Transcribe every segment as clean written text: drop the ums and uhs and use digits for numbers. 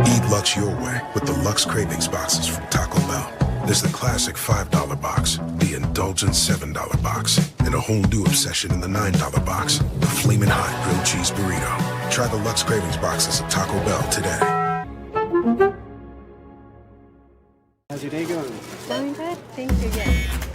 Eat Lux your way with the Lux Cravings boxes from Taco Bell. There's the classic $5 box, the indulgent $7 box, and a whole new obsession in the $9 box, the Flamin' Hot Grilled Cheese Burrito. Try the Lux Cravings boxes at Taco Bell today. How's your day going? Going good, thank you, yes.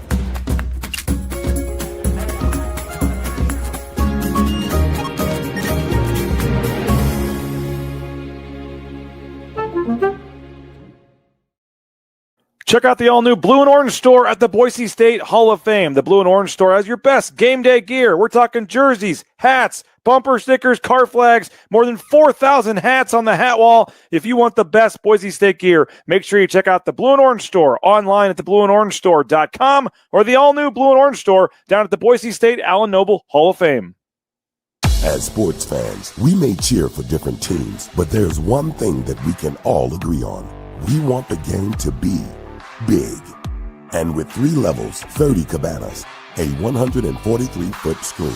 Check out the all-new Blue and Orange store at the Boise State Hall of Fame. The Blue and Orange store has your best game day gear. We're talking jerseys, hats, bumper stickers, car flags, more than 4,000 hats on the hat wall. If you want the best Boise State gear, make sure you check out the Blue and Orange store online at theblueandorangestore.com or the all-new Blue and Orange store down at the Boise State Allen Noble Hall of Fame. As sports fans, we may cheer for different teams, but there's one thing that we can all agree on. We want the game to be big. And with 3 levels, 30 cabanas, a 143-foot screen,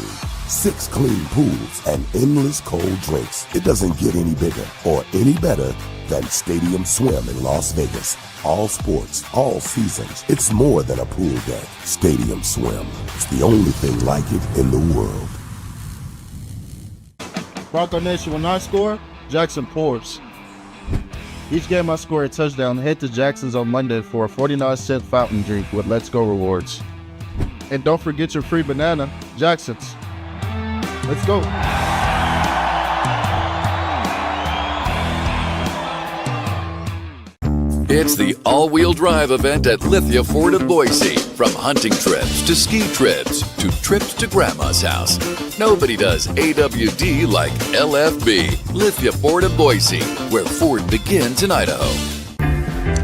6 clean pools, and endless cold drinks, it doesn't get any bigger or any better than Stadium Swim in Las Vegas. All sports, all seasons. It's more than a pool deck. Stadium Swim. It's the only thing like it in the world. Bronco Nation, when I score, Jackson pours. Each game I score a touchdown, head to Jackson's on Monday for a 49-cent fountain drink with Let's Go rewards. And don't forget your free banana, Jackson's. Let's go. It's the all-wheel drive event at Lithia Ford of Boise. From hunting trips to ski trips to trips to Grandma's house. Nobody does AWD like LFB. Lithia Ford of Boise, where Ford begins in Idaho.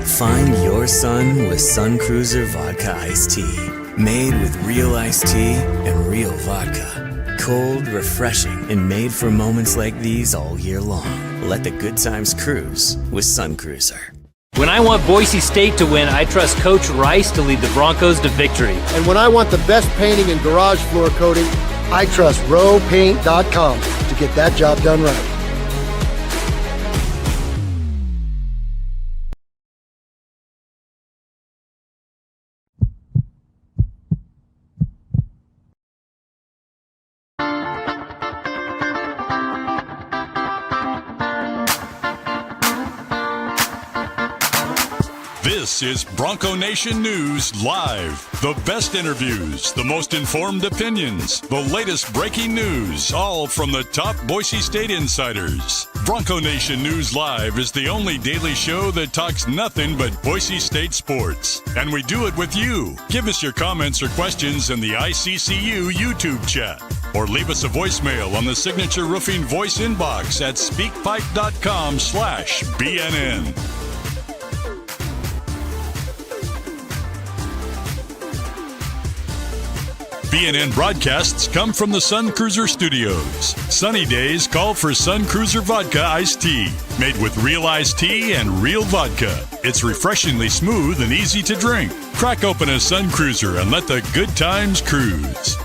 Find your sun with Sun Cruiser Vodka Iced Tea. Made with real iced tea and real vodka. Cold, refreshing, and made for moments like these all year long. Let the good times cruise with Sun Cruiser. When I want Boise State to win, I trust Coach Rice to lead the Broncos to victory. And when I want the best painting and garage floor coating, I trust RoePaint.com to get that job done right. This is Bronco Nation News Live. The best interviews, the most informed opinions, the latest breaking news, all from the top Boise State insiders. Bronco Nation News Live is the only daily show that talks nothing but Boise State sports. And we do it with you. Give us your comments or questions in the ICCU YouTube chat. Or leave us a voicemail on the Signature Roofing voice inbox at speakpipe.com/BNN. BNN broadcasts come from the Sun Cruiser Studios. Sunny days call for Sun Cruiser Vodka Iced Tea, made with real iced tea and real vodka. It's refreshingly smooth and easy to drink. Crack open a Sun Cruiser and let the good times cruise.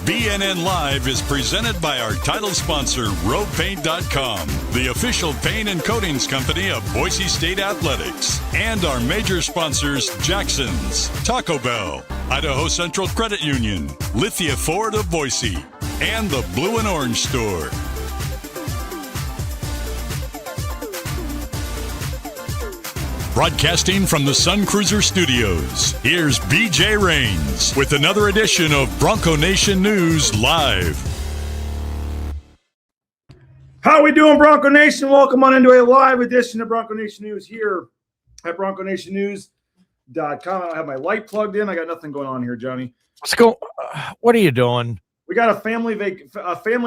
BNN Live is presented by our title sponsor, RoePaint.com, the official paint and coatings company of Boise State Athletics, and our major sponsors, Jackson's, Taco Bell, Idaho Central Credit Union, Lithia Ford of Boise, and the Blue and Orange Store. Broadcasting from the Sun Cruiser Studios, here's BJ Rains with another edition of Bronco Nation News Live. How we doing, Bronco Nation? Welcome on into a live edition of Bronco Nation News here at BroncoNationNews.com. I don't have my light plugged in. I got nothing going on here, Johnny. Let's go. What are you doing? We got a family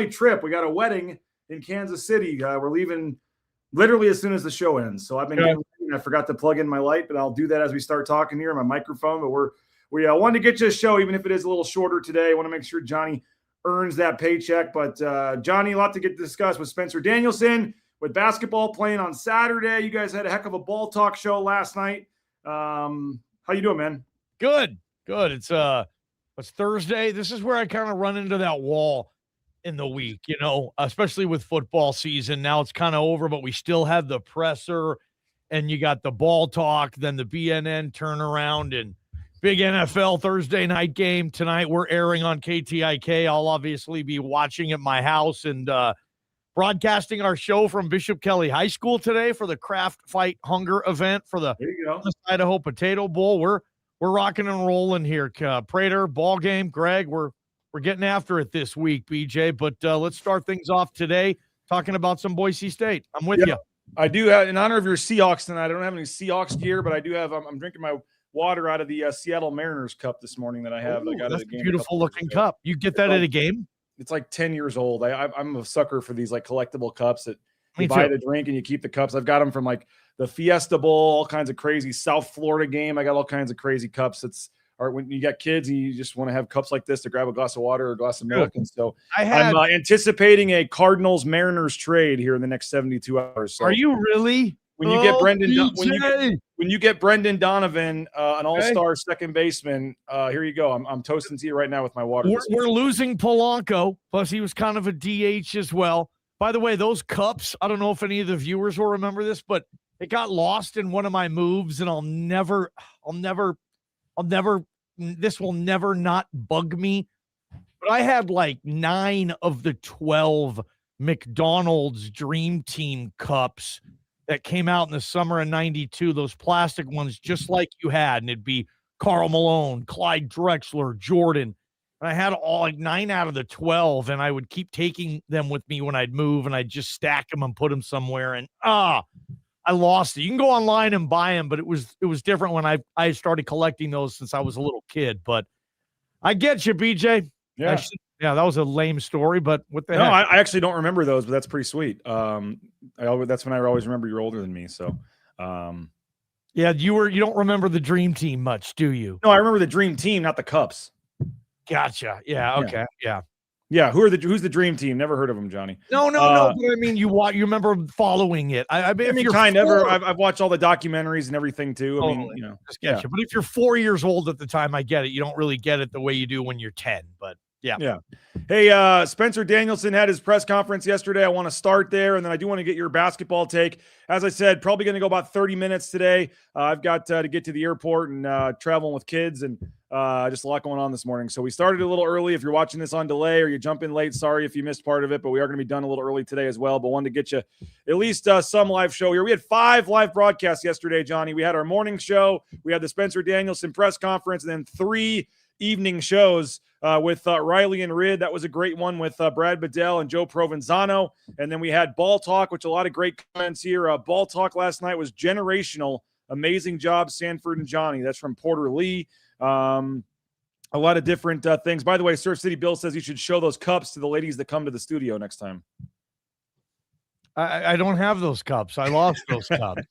trip. We got a wedding in Kansas City. We're leaving literally as soon as the show ends. So I've been I forgot to plug in my light, but I'll do that as we start talking here, my microphone. But we wanted to get you a show, even if it is a little shorter today. I want to make sure Johnny earns that paycheck. But Johnny, a lot to get discussed with Spencer Danielson, with basketball playing on Saturday. You guys had a heck of a ball talk show last night. How you doing, man? Good. It's Thursday. This is where I kind of run into that wall. in the week, especially with football season. Now it's kind of over, but we still have the presser, and you got the ball talk, then the BNN turnaround, and big NFL Thursday night game tonight. We're airing on KTIK. I'll obviously be watching at my house and broadcasting our show from Bishop Kelly High School today for the Craft Fight Hunger event for the Idaho Potato Bowl. We're rocking and rolling here. Prater, Ballgame, Greg, we're getting after it this week, BJ. But let's start things off today talking about some Boise State. I'm with you. I do have, in honor of your Seahawks tonight. I don't have any Seahawks gear, but I do have. I'm drinking my water out of the Seattle Mariners cup this morning that I have. Ooh, I got that's at a game. A beautiful looking cup. You get that at a game? It's like 10 years old. I'm a sucker for these like collectible cups that Me you buy too. the drink and you keep the cups. I've got them from like the Fiesta Bowl, all kinds of crazy South Florida game. I got all kinds of crazy cups. Or when you got kids and you just want to have cups like this to grab a glass of water or a glass of milk. And so I'm anticipating a Cardinals Mariners trade here in the next 72 hours. So are you really? When you get when you get Brendan Donovan, an all-star second baseman, here you go. I'm toasting to you right now with my water. We're losing Polanco, plus he was kind of a DH as well. By the way, those cups, I don't know if any of the viewers will remember this, but it got lost in one of my moves, and I'll never, this will never not bug me. But I had like 9 of the 12 McDonald's Dream Team cups that came out in the summer of 92, those plastic ones, just like you had. And it'd be Karl Malone, Clyde Drexler, Jordan. And I had all like 9 out of the 12, and I would keep taking them with me when I'd move, and I'd just stack them and put them somewhere. And I lost it. You can go online and buy them, but it was different when I started collecting those since I was a little kid. But I get you, BJ. Yeah. Yeah, that was a lame story, but what the heck? No, I actually don't remember those, but that's pretty sweet. That's when I always remember you're older than me. So, yeah, you don't remember the Dream Team much, do you? No, I remember the Dream Team, not the Cups. Gotcha. Yeah. Okay. Yeah. Yeah. Who's the Dream Team? Never heard of them, Johnny. No. But I mean, you remember following it. I mean, I've watched all the documentaries and everything too. Totally. I mean, You. But if you're 4 years old at the time, I get it. You don't really get it the way you do when you're 10. But yeah. Hey, Spencer Danielson had his press conference yesterday. I want to start there, and then I do want to get your basketball take. As I said, probably going to go about 30 minutes today. I've got to get to the airport and traveling with kids, and just a lot going on this morning. So we started a little early. If you're watching this on delay or you jump in late, sorry if you missed part of it, but we are going to be done a little early today as well. But wanted to get you at least some live show here. We had 5 live broadcasts yesterday, Johnny. We had our morning show. We had the Spencer Danielson press conference, and then 3 evening shows with Riley and Rid. That was a great one with Brad Bedell and Joe Provenzano. And then we had Ball Talk, which a lot of great comments here. Ball Talk last night was generational. Amazing job, Sanford and Johnny. That's from Porter Lee. A lot of different things. By the way, Surf City Bill says you should show those cups to the ladies that come to the studio next time. I don't have those cups. I lost those cups.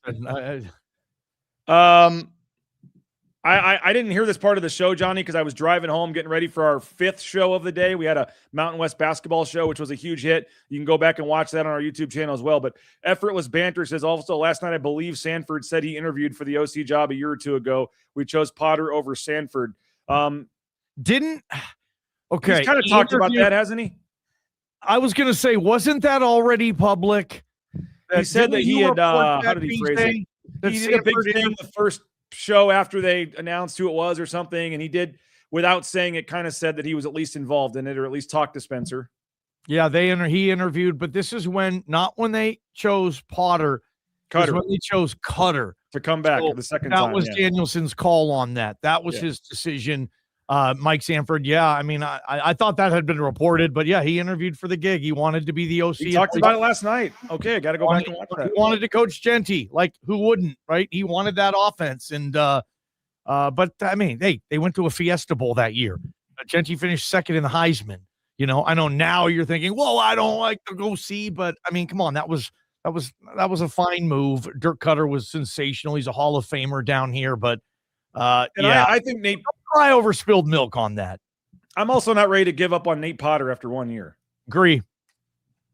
I didn't hear this part of the show, Johnny, because I was driving home getting ready for our 5th show of the day. We had a Mountain West basketball show, which was a huge hit. You can go back and watch that on our YouTube channel as well. But Effortless Banter says also last night, I believe Sanford said he interviewed for the OC job a year or 2 ago. We chose Potter over Sanford. Okay. He's kind of talked about that, hasn't he? I was going to say, wasn't that already public? He said that he had, how did he phrase it? He did a big thing the first show after they announced who it was or something, and he did, without saying it, kind of said that he was at least involved in it, or at least talked to Spencer. Yeah, he interviewed, but this is not when they chose Potter, Cutter. When they chose Cutter to come back the second time. That was Danielson's call on that. That was his decision. Mike Sanford, I mean, I thought that had been reported, but he interviewed for the gig. He wanted to be the OC. He talked about it last night. Okay, I got to go back and watch that. He wanted to coach Genty, like who wouldn't, right? He wanted that offense, and but I mean, they went to a Fiesta Bowl that year. Genty finished second in the Heisman. I know now you're thinking, well, I don't like to go see, but I mean, come on, that was a fine move. Dirk Cutter was sensational. He's a Hall of Famer down here, but I think Nate. Cry over spilled milk on that. I'm also not ready to give up on Nate Potter after 1 year. Agree.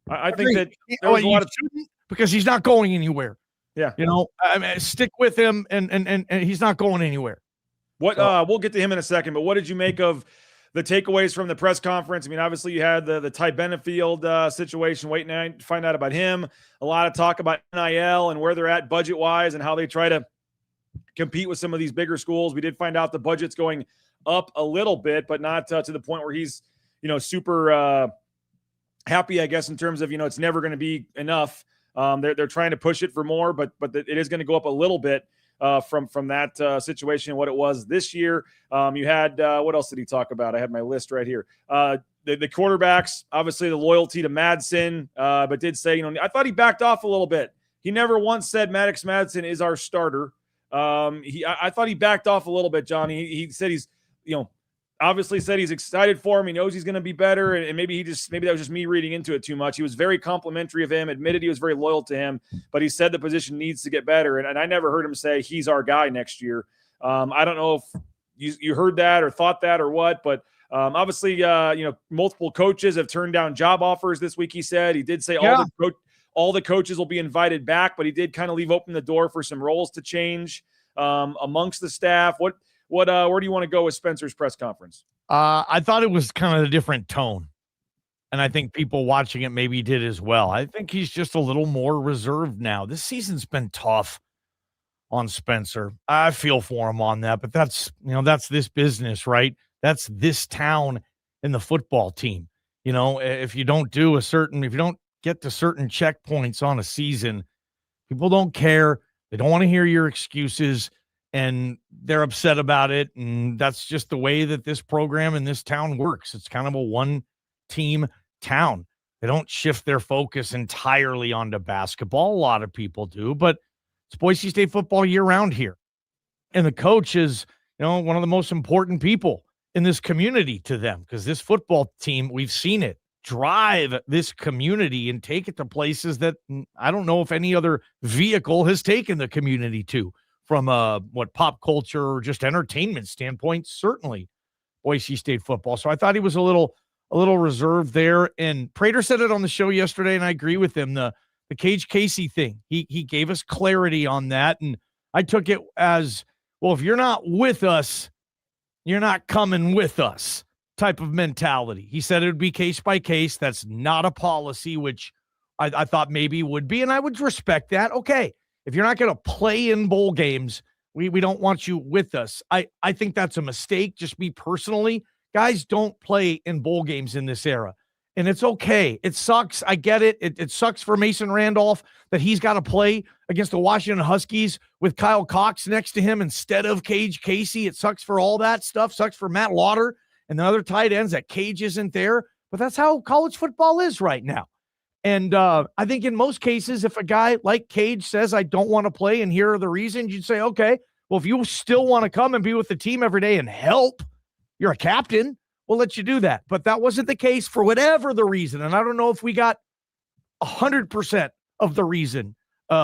I think that there was a lot of because he's not going anywhere. Yeah. I mean, stick with him and he's not going anywhere. We'll get to him in a second, but what did you make of the takeaways from the press conference. I mean, obviously you had the Ty Benefield situation, waiting to find out about him. A lot of talk about NIL and where they're at budget-wise and how they try to compete with some of these bigger schools. We did find out the budget's going up a little bit, but not to the point where he's, super happy, I guess, in terms of, it's never going to be enough. They're trying to push it for more, but it is going to go up a little bit from that situation and what it was this year. You had what else did he talk about? I had my list right here. The quarterbacks, obviously the loyalty to Madsen, but did say, I thought he backed off a little bit. He never once said Maddox Madsen is our starter. I thought he backed off a little bit, Johnny. He said he's, obviously said he's excited for him. He knows he's going to be better. And maybe that was just me reading into it too much. He was very complimentary of him, admitted he was very loyal to him, but he said the position needs to get better. And I never heard him say he's our guy next year. I don't know if you heard that or thought that or what, but obviously, multiple coaches have turned down job offers this week. He said, he did say all the coaches will be invited back, but he did kind of leave open the door for some roles to change amongst the staff. Where do you want to go with Spencer's press conference? I thought it was kind of a different tone, and I think people watching it maybe did as well. I think he's just a little more reserved now. This season's been tough on Spencer. I feel for him on that, but that's this business, right? That's this town and the football team. If you don't get to certain checkpoints on a season, people don't care. They don't want to hear your excuses, and they're upset about it. And that's just the way that this program and this town works. It's kind of a one-team town. They don't shift their focus entirely onto basketball. A lot of people do, but it's Boise State football year-round here. And the coach is, one of the most important people in this community to them, because this football team, we've seen it drive this community and take it to places that I don't know if any other vehicle has taken the community to, from pop culture or just entertainment standpoint. Certainly Boise State football. So I thought he was a little reserved there. And Prater said it on the show yesterday, and I agree with him. The Cage Casey thing, he gave us clarity on that, and I took it as, well, if you're not with us, you're not coming with us type of mentality. He said it would be case by case. That's not a policy, which I thought maybe would be, and I would respect that. Okay, if you're not going to play in bowl games, we don't want you with us. I think that's a mistake. Just me personally, guys don't play in bowl games in this era, and it's okay. It sucks. I get it. It sucks for Mason Randolph that he's got to play against the Washington Huskies with Kyle Cox next to him instead of Cage Casey. It sucks for all that stuff. Sucks for Matt Lauder and the other tight ends that Cage isn't there. But that's how college football is right now. And I think in most cases, if a guy like Cage says, I don't want to play, and here are the reasons, you'd say, okay, well, if you still want to come and be with the team every day and help, you're a captain, we'll let you do that. But that wasn't the case for whatever the reason. And I don't know if we got 100% of the reason.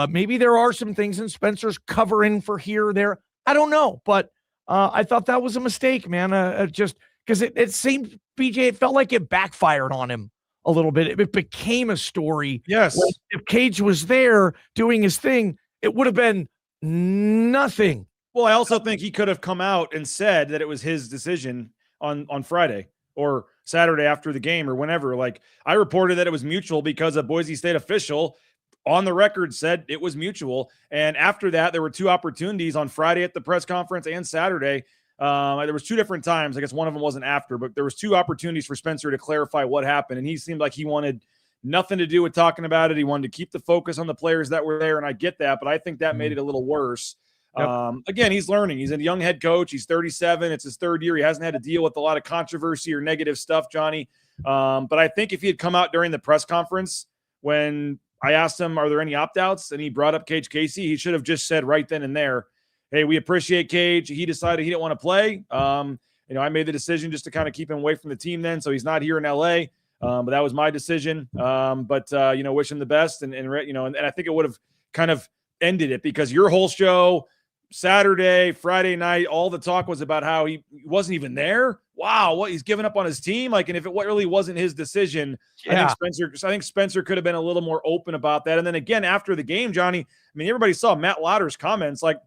Maybe there are some things in Spencer's covering for here or there. I don't know. But I thought that was a mistake, man. Just because it seemed, BJ, it felt like it backfired on him a little bit. It became a story. Yes. If Cage was there doing his thing, it would have been nothing. Well, I also think he could have come out and said that it was his decision on Friday or Saturday after the game or whenever. Like, I reported that it was mutual because a Boise State official on the record said it was mutual. And after that, there were two opportunities on Friday at the press conference and Saturday. There was two different times. I guess one of them wasn't after, but there was two opportunities for Spencer to clarify what happened. And he seemed like he wanted nothing to do with talking about it. He wanted to keep the focus on the players that were there. And I get that, but I think that made it a little worse. Yep. Again, he's learning. He's a young head coach. He's 37. It's his third year. He hasn't had to deal with a lot of controversy or negative stuff, Johnny. But I think if he had come out during the press conference when I asked him, are there any opt-outs? And he brought up Cage Casey, he should have just said right then and there, hey, we appreciate Cage. He decided he didn't want to play. I made the decision just to kind of keep him away from the team then. So he's not here in LA. But that was my decision. Wish him the best. And I think it would have kind of ended it because your whole show, Saturday, Friday night, all the talk was about how he wasn't even there. Wow, what he's given up on his team. Like, and if it really wasn't his decision, yeah. I think Spencer could have been a little more open about that. And then again, after the game, Johnny, I mean, everybody saw Matt Lauder's comments. Like,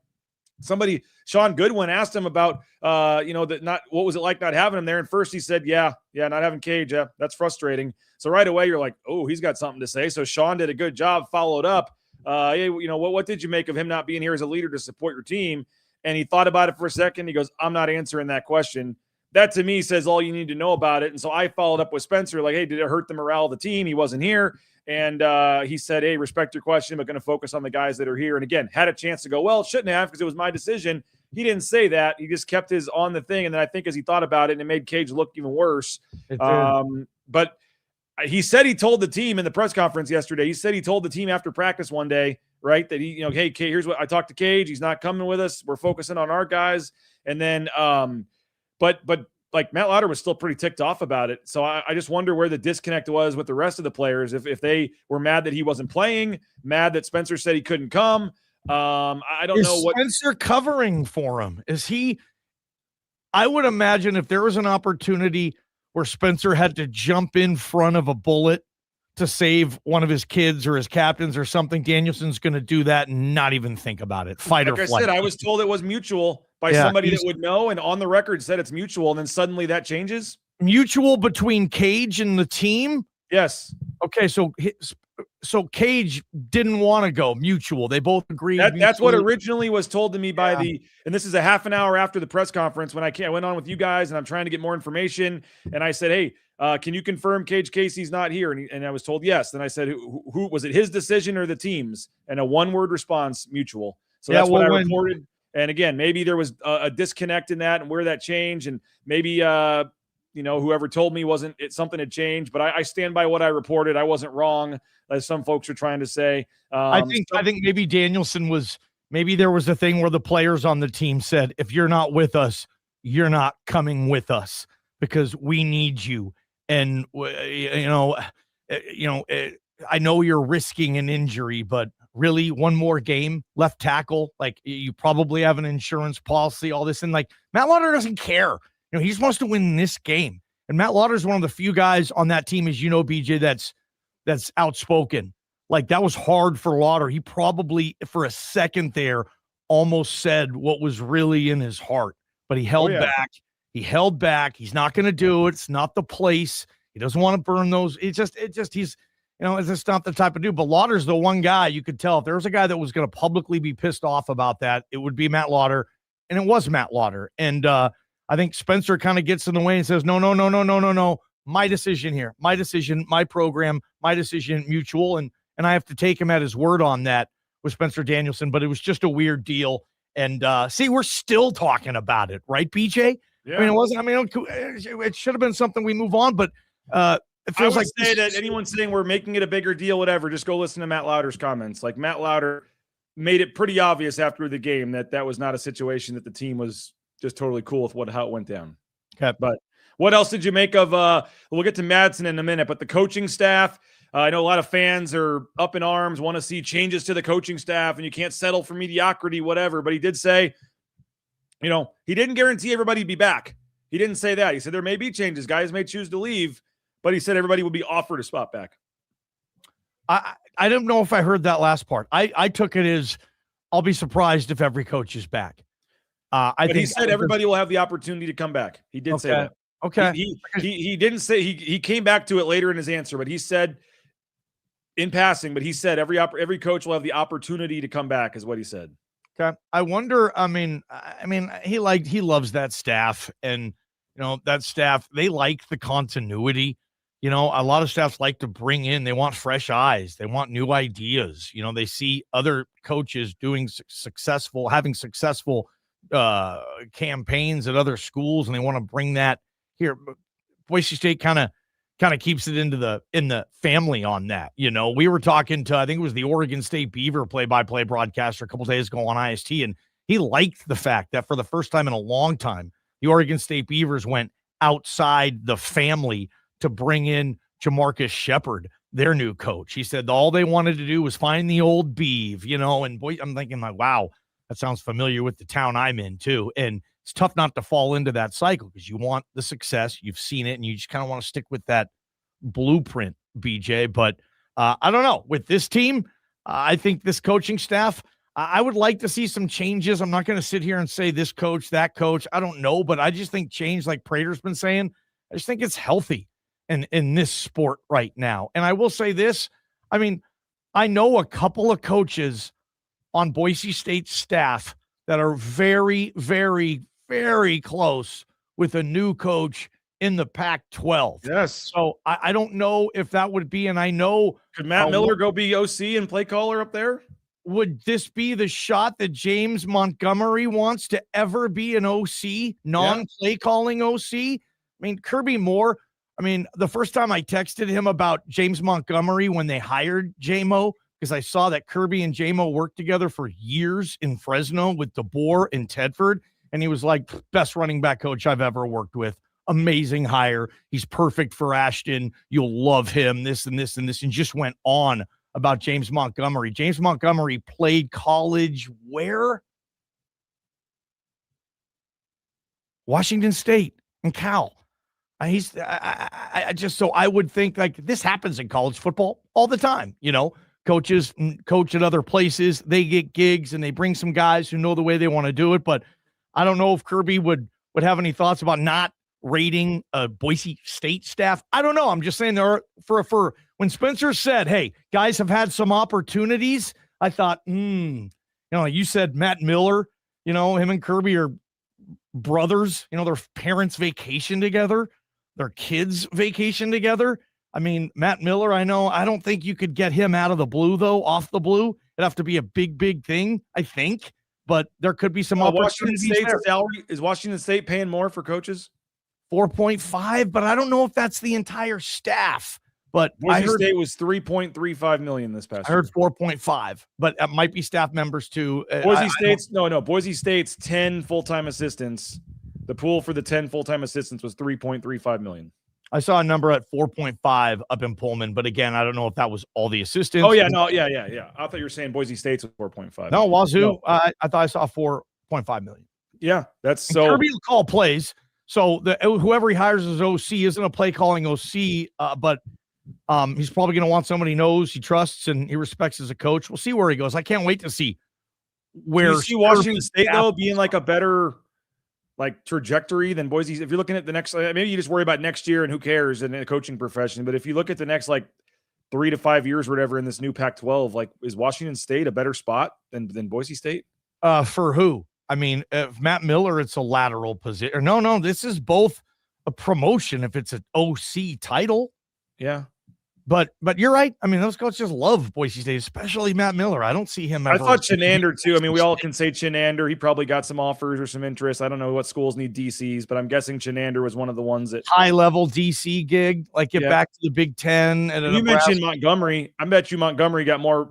Sean Goodwin asked him about, what was it like not having him there? And first he said, yeah, not having Cage. Yeah, that's frustrating. So right away you're like, oh, he's got something to say. So Sean did a good job, followed up. Hey, what did you make of him not being here as a leader to support your team? And he thought about it for a second. He goes, I'm not answering that question. That to me says all you need to know about it. And so I followed up with Spencer, like, hey, did it hurt the morale of the team? He wasn't here. And he said, hey, respect your question, but going to focus on the guys that are here. And again, had a chance to go, well, shouldn't have because it was my decision. He didn't say that. He just kept his on the thing. And then I think as he thought about it, and it made Cage look even worse. But he said he told the team in the press conference yesterday, he said he told the team after practice one day, right, that he, hey, here's what I talked to Cage. He's not coming with us. We're focusing on our guys. And then, but like Matt Lauder was still pretty ticked off about it. So I just wonder where the disconnect was with the rest of the players. If they were mad that he wasn't playing, mad that Spencer said he couldn't come. I don't know what Spencer covering for him. Is he? I would imagine if there was an opportunity where Spencer had to jump in front of a bullet to save one of his kids or his captains or something, Danielson's going to do that and not even think about it. Fight or flight. Like I said, I was told it was mutual by somebody that would know, and on the record said it's mutual, and then suddenly that changes. Mutual between Cage and the team? Yes. Okay, so Cage didn't want to go. Mutual. They both agreed. That's what originally was told to me by and this is a half an hour after the press conference when I went on with you guys, and I'm trying to get more information, and I said, hey, can you confirm Cage Casey's not here? And I was told yes. Then I said, who was it, his decision or the team's? And a one-word response, mutual. So that's what I reported. And again, maybe there was a disconnect in that and where that changed. And maybe, whoever told me something had changed, but I stand by what I reported. I wasn't wrong, as some folks are trying to say. I think maybe Danielson maybe there was a thing where the players on the team said, if you're not with us, you're not coming with us because we need you. And, I know you're risking an injury, but really one more game, left tackle, like you probably have an insurance policy, all this. And like Matt Lauder doesn't care. He just wants to win this game. And Matt Lauder is one of the few guys on that team, as you know, BJ, that's outspoken. Like that was hard for Lauder. He probably for a second there almost said what was really in his heart, but he held back. He held back. He's not going to do it. It's not the place. He doesn't want to burn those. He's it's just not the type of dude. But Lauder's the one guy you could tell if there was a guy that was going to publicly be pissed off about that, it would be Matt Lauder. And it was Matt Lauder. And I think Spencer kind of gets in the way and says, no. My decision here, my decision, my program, my decision, mutual. And I have to take him at his word on that with Spencer Danielson. But it was just a weird deal. And we're still talking about it, right, BJ? Yeah. It should have been something we move on, but it feels like that anyone saying we're making it a bigger deal, whatever, just go listen to Matt Lauder's comments. Like Matt Lauder made it pretty obvious after the game that was not a situation that the team was just totally cool with how it went down. Okay. But what else did you make of, we'll get to Madsen in a minute, but the coaching staff, I know a lot of fans are up in arms, want to see changes to the coaching staff, and you can't settle for mediocrity, whatever. But he did say, he didn't guarantee everybody would be back. He didn't say that. He said there may be changes. Guys may choose to leave, but he said everybody would be offered a spot back. I don't know if I heard that last part. I took it as I'll be surprised if every coach is back. He said everybody will have the opportunity to come back. He did say that. Okay. He didn't say he came back to it later in his answer, but he said in passing, but he said every coach will have the opportunity to come back is what he said. Okay. I wonder, he loves that staff, and that staff, they like the continuity. A lot of staffs like to bring in, they want fresh eyes. They want new ideas. They see other coaches having successful campaigns at other schools, and they want to bring that here. Boise State kind of keeps it in the family on that. We were talking to, I think it was the Oregon State Beaver play-by-play broadcaster a couple days ago on IST, and he liked the fact that for the first time in a long time, the Oregon State Beavers went outside the family to bring in Jamarcus Shepard, their new coach. He said all they wanted to do was find the old Beav, and boy, I'm thinking like, wow, that sounds familiar with the town I'm in too. And it's tough not to fall into that cycle because you want the success, you've seen it, and you just kind of want to stick with that blueprint, BJ. But I don't know. With this team, I think this coaching staff, I would like to see some changes. I'm not going to sit here and say this coach, that coach. I don't know, but I just think change, like Prater's been saying, I just think it's healthy in this sport right now. And I will say this. I mean, I know a couple of coaches on Boise State staff that are very, very, very close with a new coach in the Pac-12. Yes. So I don't know if that would be, and I know. Could Matt Miller go be OC and play caller up there? Would this be the shot that James Montgomery wants to ever be an OC, non-play calling OC? I mean, Kirby Moore, the first time I texted him about James Montgomery when they hired JMO, because I saw that Kirby and JMO worked together for years in Fresno with DeBoer and Tedford, and he was like, best running back coach I've ever worked with. Amazing hire. He's perfect for Ashton. You'll love him, this and this and this, and just went on about James Montgomery. James Montgomery played college where? Washington State and Cal. I would think like this happens in college football all the time. Coaches coach at other places. They get gigs and they bring some guys who know the way they want to do it. But I don't know if Kirby would have any thoughts about not rating a Boise State staff. I don't know. I'm just saying there are for when Spencer said, hey, guys have had some opportunities, I thought, you said Matt Miller, him and Kirby are brothers, their parents vacation together, their kids vacation together. I mean, Matt Miller, I don't think you could get him out of the blue, though, off the blue. It'd have to be a big, big thing, I think. But there could be some opportunities there. Salary, is Washington State paying more for coaches? 4.5, but I don't know if that's the entire staff. But Boise State was $3.35 million this past year. I heard 4.5, but it might be staff members too. Boise State's 10 full-time assistants. The pool for the 10 full-time assistants was $3.35 million. I saw a number at 4.5 up in Pullman, but again, I don't know if that was all the assistants. Oh yeah, yeah. I thought you were saying Boise State's was 4.5. No, Wazoo. No. I thought I saw 4.5 million. Yeah, that's so. Kirby will call plays. So whoever he hires as OC isn't a play calling OC, but he's probably going to want somebody he knows, he trusts, and he respects as a coach. We'll see where he goes. I can't wait to see where. Do you see Washington State though being like a better trajectory than Boise? If you're looking at the next, maybe you just worry about next year and who cares in the coaching profession. But if you look at the next 3 to 5 years or whatever in this new Pac-12, is Washington State a better spot than Boise State? For who? I mean, if Matt Miller, it's a lateral position. No, this is both a promotion if it's an OC title. Yeah. But you're right. I mean, those coaches love Boise State, especially Matt Miller. I don't see him ever. I thought Chinander too. I mean, we all can say Chinander. He probably got some offers or some interest. I don't know what schools need DCs, but I'm guessing Chinander was one of the ones that high-level DC gig, get back to the Big Ten. And you mentioned Montgomery. I bet you Montgomery got more.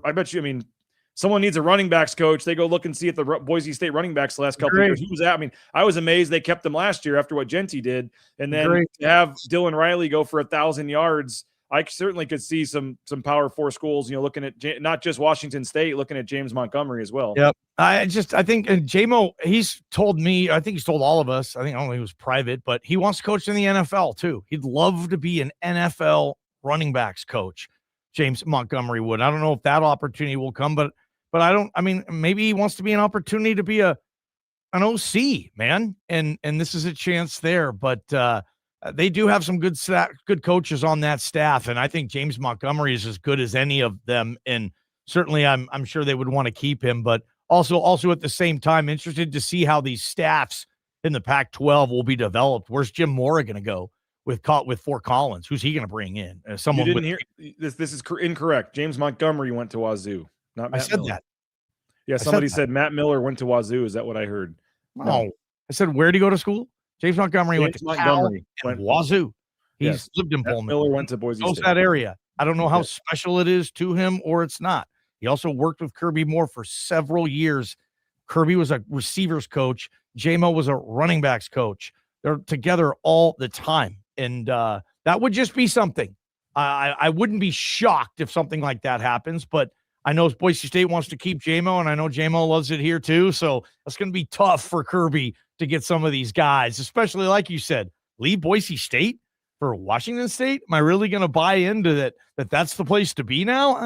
Someone needs a running backs coach. They go look and see at the Boise State running backs the last couple of years. Who was that? I mean, I was amazed they kept them last year after what Genty did. And then to have Dylan Riley go for 1,000 yards, I certainly could see some Power 4 schools, looking at not just Washington State, looking at James Montgomery as well. Yep. I think, and JMO, he's told me, I think he's told all of us, I don't know if he was private, but he wants to coach in the NFL too. He'd love to be an NFL running backs coach. James Montgomery would. I don't know if that opportunity will come, but maybe he wants to be an opportunity to be an OC, man. And this is a chance there, but they do have some good coaches on that staff. And I think James Montgomery is as good as any of them. And certainly I'm sure they would want to keep him, but also at the same time, interested to see how these staffs in the Pac-12 will be developed. Where's Jim Mora going to go with Fort Collins? Who's he going to bring in? Someone you didn't hear this is incorrect. James Montgomery went to Wazoo. Not Matt Miller. That. Yeah, somebody said Matt Miller went to Wazoo. Is that what I heard? No. I said, where'd he go to school? James Montgomery went to Montgomery and Wazoo. He's lived in Pullman. Miller went to Boise State. That area. I don't know how special it is to him or it's not. He also worked with Kirby Moore for several years. Kirby was a receivers coach. JMO was a running backs coach. They're together all the time. And that would just be something. I wouldn't be shocked if something like that happens, but I know Boise State wants to keep JMO, and I know JMO loves it here too. So it's going to be tough for Kirby to get some of these guys, especially like you said, leave Boise State for Washington State. Am I really going to buy into that that's the place to be now?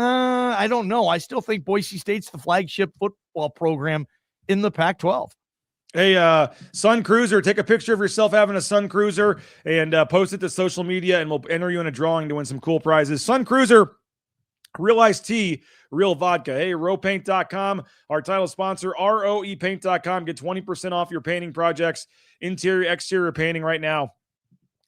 I don't know. I still think Boise State's the flagship football program in the Pac-12. Hey, Sun Cruiser, take a picture of yourself having a Sun Cruiser and post it to social media, and we'll enter you in a drawing to win some cool prizes. Sun Cruiser, real iced tea, real vodka. Hey, roepaint.com, our title sponsor, roepaint.com. Get 20% off your painting projects, interior, exterior painting right now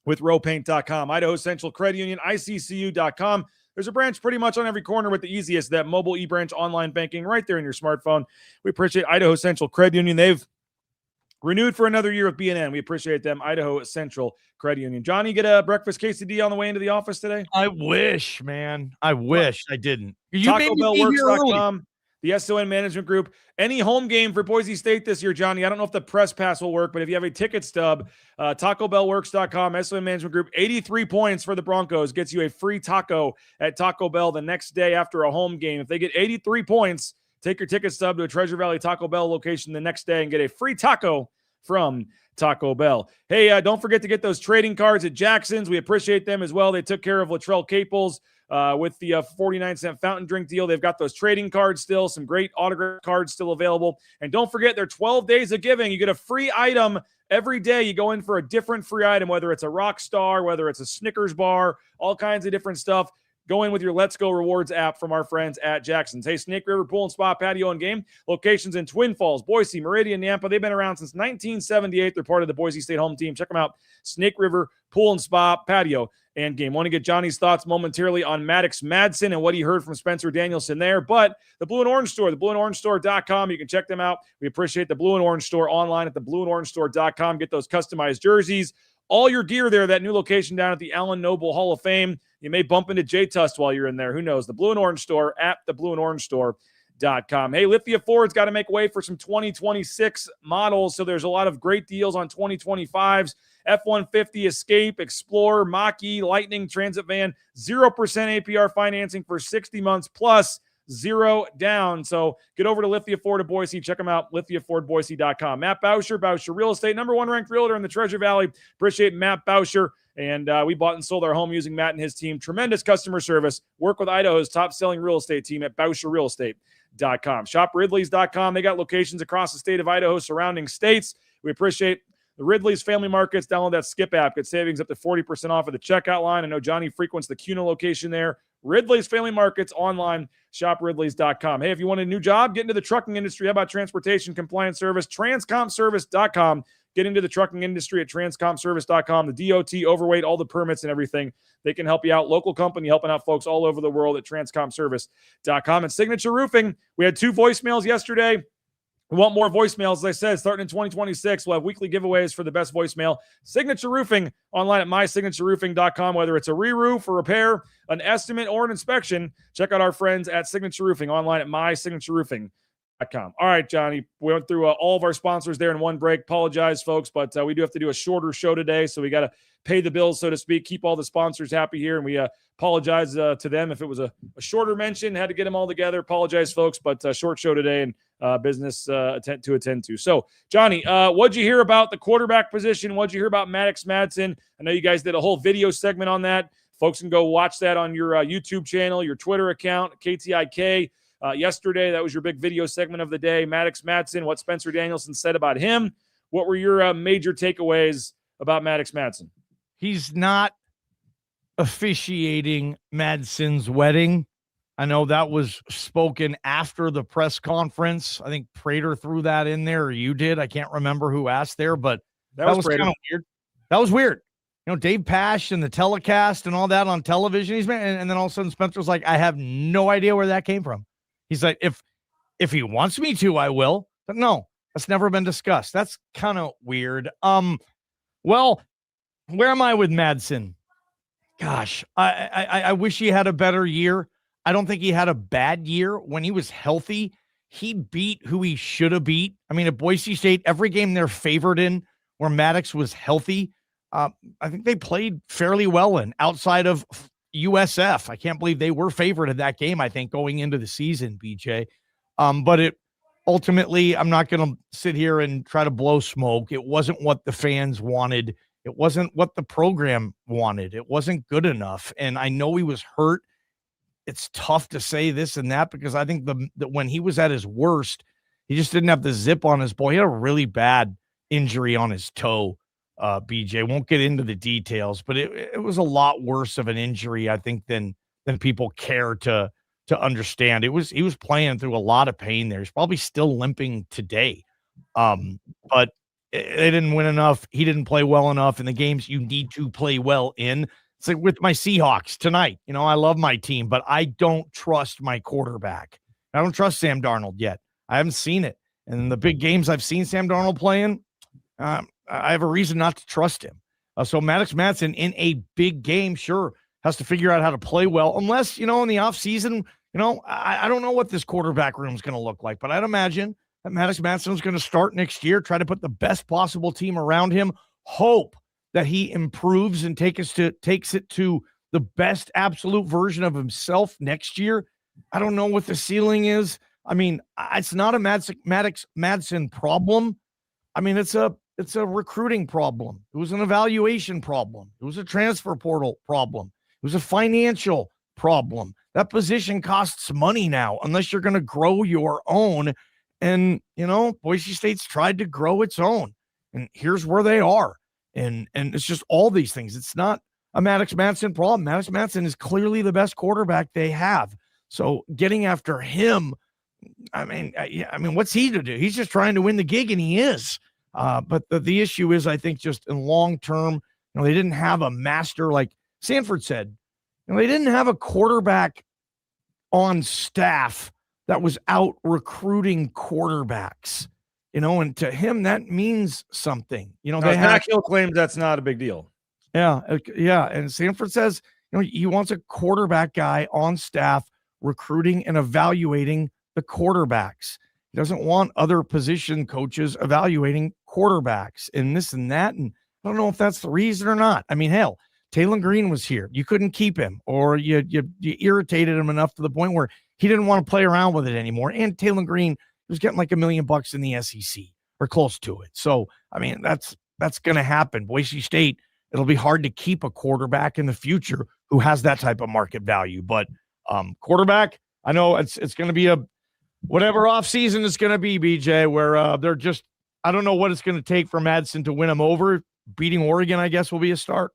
with roepaint.com. Idaho Central Credit Union, iccu.com. There's a branch pretty much on every corner with the easiest, that mobile e-branch online banking right there in your smartphone. We appreciate Idaho Central Credit Union. They've renewed for another year with BNN. We appreciate them. Idaho Central Credit Union. Johnny, get a breakfast quesadilla on the way into the office today? I wish, man. I wish I didn't. You made me be here early. TacoBellWorks.com, the SON Management Group. Any home game for Boise State this year, Johnny? I don't know if the press pass will work, but if you have a ticket stub, TacoBellWorks.com, SON Management Group, 83 points for the Broncos gets you a free taco at Taco Bell the next day after a home game. If they get 83 points, take your ticket stub to a Treasure Valley Taco Bell location the next day and get a free taco from Taco Bell. Hey, don't forget to get those trading cards at Jackson's. We appreciate them as well. They took care of Latrell Caples with the 49-cent fountain drink deal. They've got those trading cards still, some great autograph cards still available. And don't forget, their 12 days of giving. You get a free item every day. You go in for a different free item, whether it's a rock star, whether it's a Snickers bar, all kinds of different stuff. Go in with your Let's Go Rewards app from our friends at Jackson's. Hey, Snake River Pool and Spa Patio and Game. Locations in Twin Falls, Boise, Meridian, Nampa. They've been around since 1978. They're part of the Boise State home team. Check them out. Snake River Pool and Spa Patio and Game. Want to get Johnny's thoughts momentarily on Maddox Madsen and what he heard from Spencer Danielson there. But the Blue and Orange Store, theblueandorangestore.com. You can check them out. We appreciate the Blue and Orange Store online at theblueandorangestore.com. Get those customized jerseys. All your gear there, that new location down at the Allen Noble Hall of Fame. You may bump into Jay Tust while you're in there. Who knows? The Blue and Orange Store at theblueandorangestore.com. Hey, Lithia Ford's got to make way for some 2026 models, so there's a lot of great deals on 2025s. F-150, Escape, Explorer, Mach-E, Lightning, Transit Van, 0% APR financing for 60 months plus 0 down. So get over to Lithia Ford of Boise. Check them out, lithiafordboise.com. Matt Bauscher, Bauscher Real Estate, #1 ranked realtor in the Treasure Valley. Appreciate Matt Bauscher. And we bought and sold our home using Matt and his team. Tremendous customer service. Work with Idaho's top-selling real estate team at BauscherRealEstate.com. Shop Ridley's.com. They got locations across the state of Idaho, surrounding states. We appreciate the Ridley's Family Markets. Download that Skip app. Get savings up to 40% off of the checkout line. I know Johnny frequents the CUNA location there. Ridley's Family Markets online. Shop Ridley's.com. Hey, if you want a new job, get into the trucking industry. How about transportation compliance service? Transcompservice.com. Get into the trucking industry at transcompservice.com. The DOT, overweight, all the permits and everything. They can help you out. Local company helping out folks all over the world at transcompservice.com. And Signature Roofing, we had 2 voicemails yesterday. We want more voicemails. As I said, starting in 2026, we'll have weekly giveaways for the best voicemail. Signature Roofing online at mysignatureroofing.com. Whether it's a re-roof, a repair, an estimate, or an inspection, check out our friends at Signature Roofing online at mysignatureroofing.com. All right, Johnny, we went through all of our sponsors there in one break. Apologize, folks, but we do have to do a shorter show today, so we got to pay the bills, so to speak, keep all the sponsors happy here, and we apologize to them if it was a shorter mention, had to get them all together. Apologize, folks, but short show today and business to attend to. So, Johnny, what'd you hear about the quarterback position? What'd you hear about Maddox Madsen? I know you guys did a whole video segment on that. Folks can go watch that on your YouTube channel, your Twitter account, KTIK. Yesterday, that was your big video segment of the day. Maddox Madsen, what Spencer Danielson said about him. What were your major takeaways about Maddox Madsen? He's not officiating Madsen's wedding. I know that was spoken after the press conference. I think Prater threw that in there, or you did. I can't remember who asked there, but that was kind of weird. That was weird. You know, Dave Pasch and the telecast and all that on television. And then all of a sudden Spencer's like, I have no idea where that came from. He's like, if he wants me to, I will. But no, that's never been discussed. That's kind of weird. Well, where am I with Madsen? Gosh, I wish he had a better year. I don't think he had a bad year. When he was healthy, he beat who he should have beat. I mean, at Boise State, every game they're favored in where Maddox was healthy, I think they played fairly well in, outside of USF. I can't believe they were favored in that game, I think, going into the season, BJ. But it ultimately, I'm not going to sit here and try to blow smoke. It wasn't what the fans wanted. It wasn't what the program wanted. It wasn't good enough. And I know he was hurt. It's tough to say this and that because I think that when he was at his worst, He just didn't have the zip on his ball. He had a really bad injury on his toe. BJ won't get into the details, but it was a lot worse of an injury, I think, than people care to understand. He was playing through a lot of pain there. He's probably still limping today. But they didn't win enough. He didn't play well enough in the games you need to play well in. It's like with my Seahawks tonight. I love my team, but I don't trust my quarterback. I don't trust Sam Darnold yet. I haven't seen it. And in the big games I've seen Sam Darnold playing, I have a reason not to trust him. So Maddox Madsen in a big game, sure, has to figure out how to play well. Unless, in the offseason, I don't know what this quarterback room is going to look like, but I'd imagine that Maddox Madsen is going to start next year, try to put the best possible team around him, hope that he improves and takes it to the best absolute version of himself next year. I don't know what the ceiling is. I mean, it's not a Maddox Madsen problem. I mean, it's a recruiting problem. It was an evaluation problem. It was a transfer portal problem. It was a financial problem. That position costs money now, unless you're going to grow your own. And, Boise State's tried to grow its own. And here's where they are. And it's just all these things. It's not a Maddox Madsen problem. Maddox Madsen is clearly the best quarterback they have. So getting after him, I mean, what's he to do? He's just trying to win the gig, and he is. But the issue is, I think, just in long term, they didn't have a master, like Sanford said. They didn't have a quarterback on staff that was out recruiting quarterbacks. And to him, that means something. Zach Hill claims that's not a big deal. Yeah. And Sanford says, he wants a quarterback guy on staff recruiting and evaluating the quarterbacks. He doesn't want other position coaches evaluating quarterbacks and this and that. And I don't know if that's the reason or not. I mean, hell, Taylor Green was here. You couldn't keep him, or you irritated him enough to the point where he didn't want to play around with it anymore. And Taylor Green was getting like $1 million in the SEC or close to it. So, I mean, that's going to happen. Boise State, it'll be hard to keep a quarterback in the future who has that type of market value. But quarterback, I know it's going to be a whatever offseason it's going to be, BJ, where they're just, I don't know what it's going to take for Madsen to win them over. Beating Oregon, I guess, will be a start.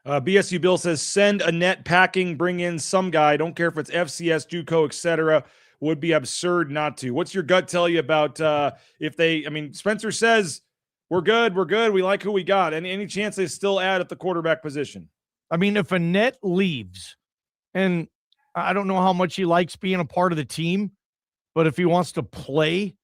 BSU Bill says, send a net packing, bring in some guy. Don't care if it's FCS, JUCO, etc. Would be absurd not to. What's your gut tell you about Spencer says, we're good. We like who we got. Any chance they still add at the quarterback position? I mean, if Annette leaves, and I don't know how much he likes being a part of the team, but if he wants to play,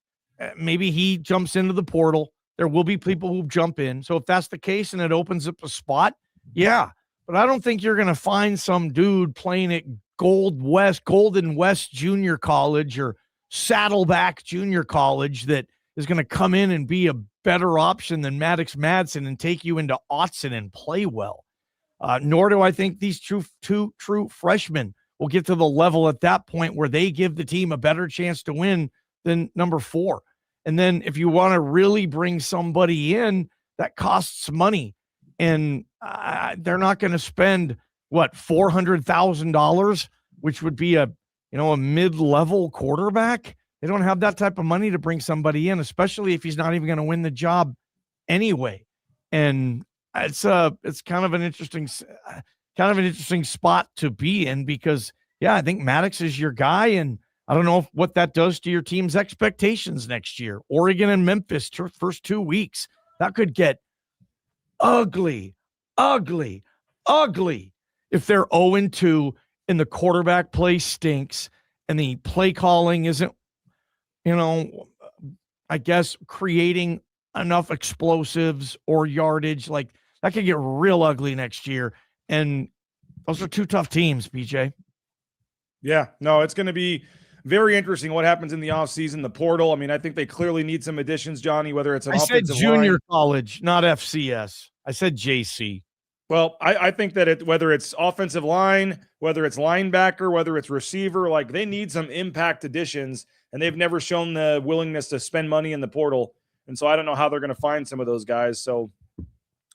maybe he jumps into the portal. There will be people who jump in. So if that's the case and it opens up a spot, yeah. But I don't think you're going to find some dude playing at Golden West Junior College or Saddleback Junior College that is going to come in and be a better option than Maddox Madsen and take you into Autzen and play well. Nor do I think these two true freshmen will get to the level at that point where they give the team a better chance to win than number 4. And then if you want to really bring somebody in, that costs money. And they're not going to spend $400,000, which would be a mid-level quarterback. They don't have that type of money to bring somebody in, especially if he's not even going to win the job anyway. And it's kind of an interesting spot to be in because, yeah, I think Maddox is your guy, and I don't know what that does to your team's expectations next year. Oregon and Memphis, first 2 weeks, that could get ugly if they're 0-2 and the quarterback play stinks and the play calling isn't, I guess creating enough explosives or yardage. Like that could get real ugly next year. And those are 2 tough teams, BJ. Yeah, no, it's going to be very interesting what happens in the offseason, the portal. I mean, I think they clearly need some additions, Johnny, whether it's an offensive line. I said junior college, not FCS. I said JC. Well, I think that whether it's offensive line, whether it's linebacker, whether it's receiver, like they need some impact additions, and they've never shown the willingness to spend money in the portal. And so I don't know how they're going to find some of those guys. So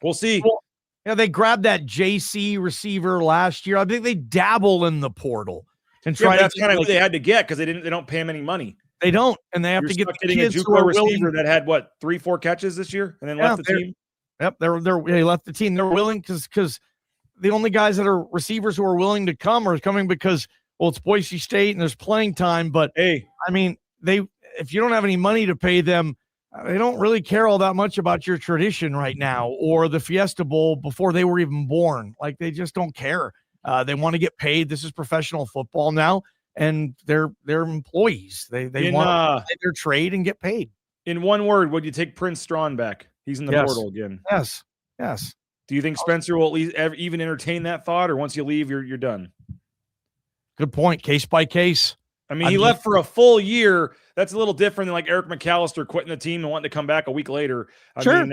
we'll see. Well, yeah, they grabbed that JC receiver last year. I think they dabble in the portal and try. That's kind of who they had to get because they don't pay him any money. They don't, and they have You're to get stuck the getting kids a who are JUCO receiver willing. that had what 3-4 catches this year and then left the team. Yep, they left the team. They're willing because the only guys that are receivers who are willing to come are coming because, well, it's Boise State and there's playing time. But hey, I mean, if you don't have any money to pay them, they don't really care all that much about your tradition right now or the Fiesta Bowl before they were even born. Like, they just don't care. They want to get paid. This is professional football now, and they're employees. They want to play their trade and get paid. In one word, would you take Prince Strawn back? He's in the portal again. Yes. Do you think Spencer will at least even entertain that thought, or once you leave, you're done? Good point. Case by case. I mean, he left for a full year. That's a little different than like Eric McAllister quitting the team and wanting to come back a week later. I mean,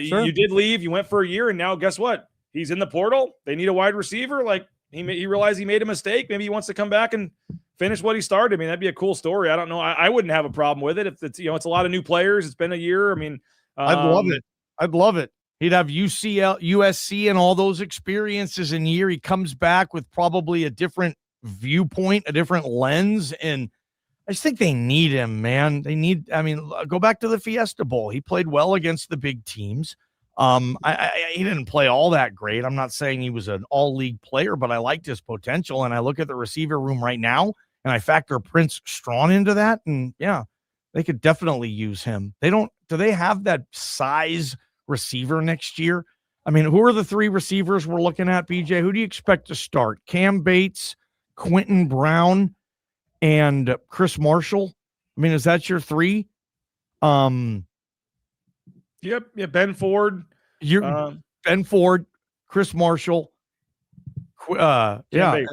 you did leave. You went for a year, and now guess what? He's in the portal. They need a wide receiver. Like, he realized he made a mistake. Maybe he wants to come back and finish what he started. I mean, that'd be a cool story. I don't know. I wouldn't have a problem with it if it's it's a lot of new players. It's been a year. I mean, I'd love it. He'd have USC and all those experiences in a year. He comes back with probably a different viewpoint, a different lens, and I just think they need him, man. Go back to the Fiesta Bowl. He played well against the big teams. He didn't play all that great. I'm not saying he was an all-league player, but I liked his potential, and I look at the receiver room right now, and I factor Prince Strawn into that, and yeah, they could definitely use him. Do they have that size receiver next year? I mean, who are the three receivers we're looking at, BJ? Who do you expect to start? Cam Bates, Quentin Brown, and Chris Marshall? I mean, is that your three? Yep. Yeah. Ben Ford. Ben Ford, Chris Marshall. Bates.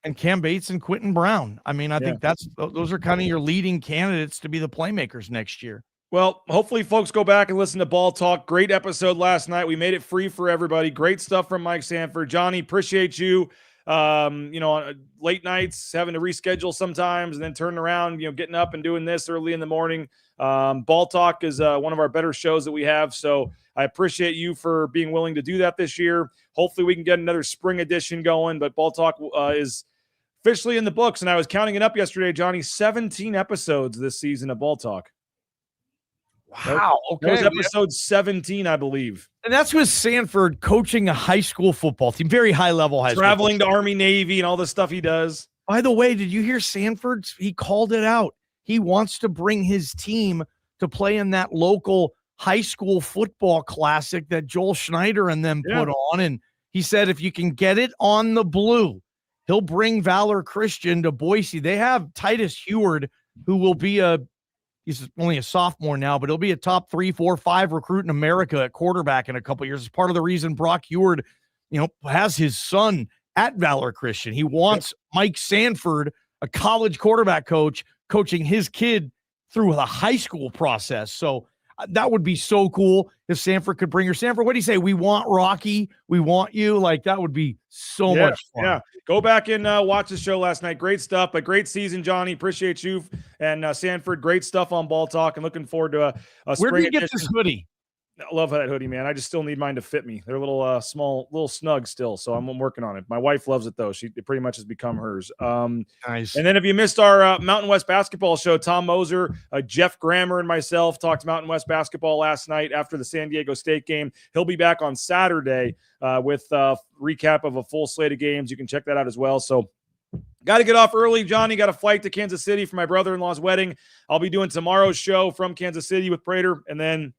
And Cam Bates and Quentin Brown. I mean, I think those are kind of your leading candidates to be the playmakers next year. Well, hopefully folks go back and listen to Ball Talk. Great episode last night. We made it free for everybody. Great stuff from Mike Sanford. Johnny, appreciate you. Late nights, having to reschedule sometimes and then turning around, getting up and doing this early in the morning. Ball Talk is one of our better shows that we have. So I appreciate you for being willing to do that this year. Hopefully we can get another spring edition going, but Ball Talk is officially in the books. And I was counting it up yesterday, Johnny, 17 episodes this season of Ball Talk. Wow. Okay. That was episode 17, I believe. And that's with Sanford coaching a high school football team, very high level high school. Traveling to Army, Navy, and all the stuff he does. By the way, did you hear Sanford? He called it out. He wants to bring his team to play in that local high school football classic that Joel Schneider and them put on. And he said, if you can get it on the blue, he'll bring Valor Christian to Boise. They have Titus Heward, who will be he's only a sophomore now, but he'll be a top 3, 4, 5 recruit in America at quarterback in a couple of years. It's part of the reason Brock Heward, has his son at Valor Christian. He wants Mike Sanford, a college quarterback coach, coaching his kid through the high school process. So that would be so cool if Sanford could bring her. Sanford, what do you say? We want Rocky. We want you. Like, that would be so much fun. Yeah. Go back and watch the show last night. Great stuff, but great season, Johnny. Appreciate you. And Sanford, great stuff on Ball Talk, and looking forward to a spring Where did you get edition. this hoodie? I love that hoodie, man. I just still need mine to fit me. They're a little small, little snug still, so I'm working on it. My wife loves it, though. It pretty much has become hers. Nice. And then if you missed our Mountain West basketball show, Tom Moser, Jeff Grammer, and myself talked Mountain West basketball last night after the San Diego State game. He'll be back on Saturday with a recap of a full slate of games. You can check that out as well. So got to get off early, Johnny. Got a flight to Kansas City for my brother-in-law's wedding. I'll be doing tomorrow's show from Kansas City with Prater, and then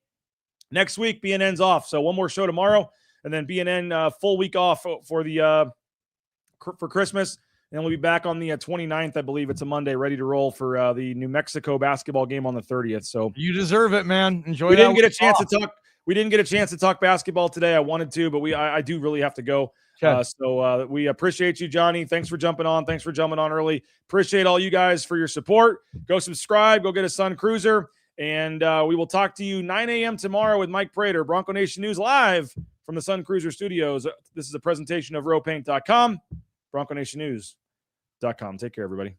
next week, BNN's off. So one more show tomorrow, and then BNN full week off for Christmas. And we'll be back on the 29th, I believe. It's a Monday, ready to roll for the New Mexico basketball game on the 30th. So you deserve it, man. Enjoy. We didn't get a chance to talk. We didn't get a chance to talk basketball today. I wanted to, but I do really have to go. Okay. So we appreciate you, Johnny. Thanks for jumping on. Thanks for jumping on early. Appreciate all you guys for your support. Go subscribe. Go get a Sun Cruiser. And we will talk to you 9 a.m. tomorrow with Mike Prater, Bronco Nation News live from the Sun Cruiser Studios. This is a presentation of RoePaint.com, BroncoNationNews.com. Take care, everybody.